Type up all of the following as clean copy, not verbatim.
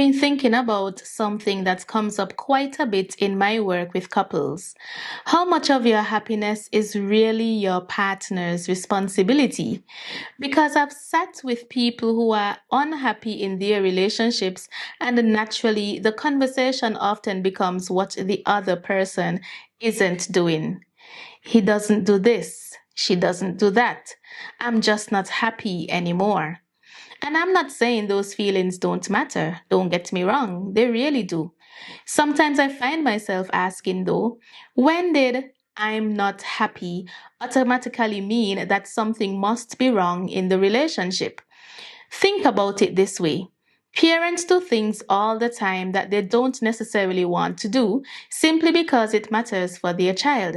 been thinking about something that comes up quite a bit in my work with couples. How much of your happiness is really your partner's responsibility? Because I've sat with people who are unhappy in their relationships, and naturally, the conversation often becomes what the other person isn't doing. He doesn't do this. She doesn't do that. I'm just not happy anymore. And I'm not saying those feelings don't matter. Don't get me wrong, they really do. Sometimes I find myself asking, though, when did I'm not happy automatically mean that something must be wrong in the relationship? Think about it this way. Parents do things all the time that they don't necessarily want to do simply because it matters for their child.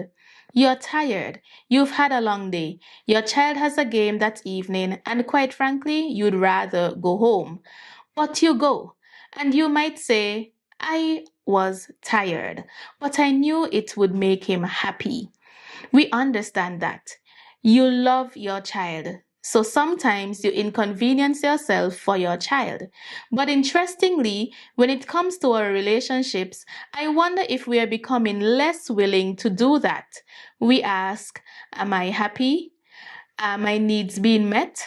You're tired, you've had a long day, your child has a game that evening, and quite frankly, you'd rather go home. But you go, and you might say, I was tired, but I knew it would make him happy. We understand that. You love your child. So sometimes you inconvenience yourself for your child. But interestingly, when it comes to our relationships, I wonder if we are becoming less willing to do that. We ask, am I happy? Are my needs being met?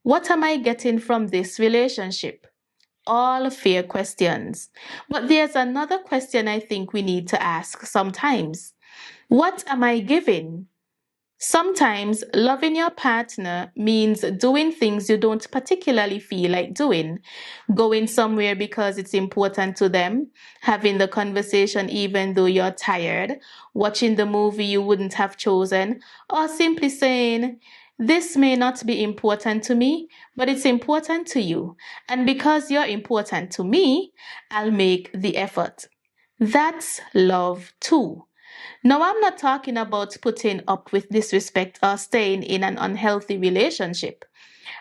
What am I getting from this relationship? All fair questions. But there's another question I think we need to ask sometimes. What am I giving? Sometimes loving your partner means doing things you don't particularly feel like doing, going somewhere because it's important to them, having the conversation even though you're tired, watching the movie you wouldn't have chosen, or simply saying, this may not be important to me, but it's important to you. And because you're important to me, I'll make the effort. That's love too. Now, I'm not talking about putting up with disrespect or staying in an unhealthy relationship.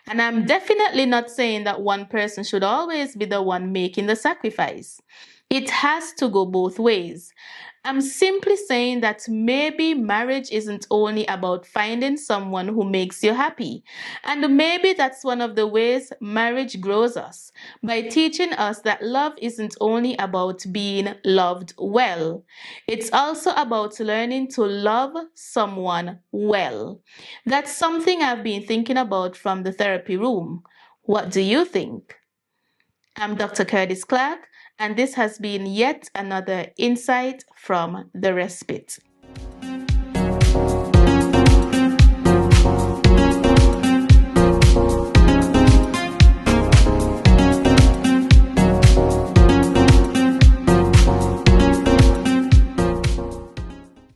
And I'm definitely not saying that one person should always be the one making the sacrifice. It has to go both ways. I'm simply saying that maybe marriage isn't only about finding someone who makes you happy. And maybe that's one of the ways marriage grows us, by teaching us that love isn't only about being loved well. It's also about learning to love someone well. That's something I've been thinking about from the therapy room. What do you think? I'm Dr. Kerdis Clarke, and this has been yet another insight from the Respite.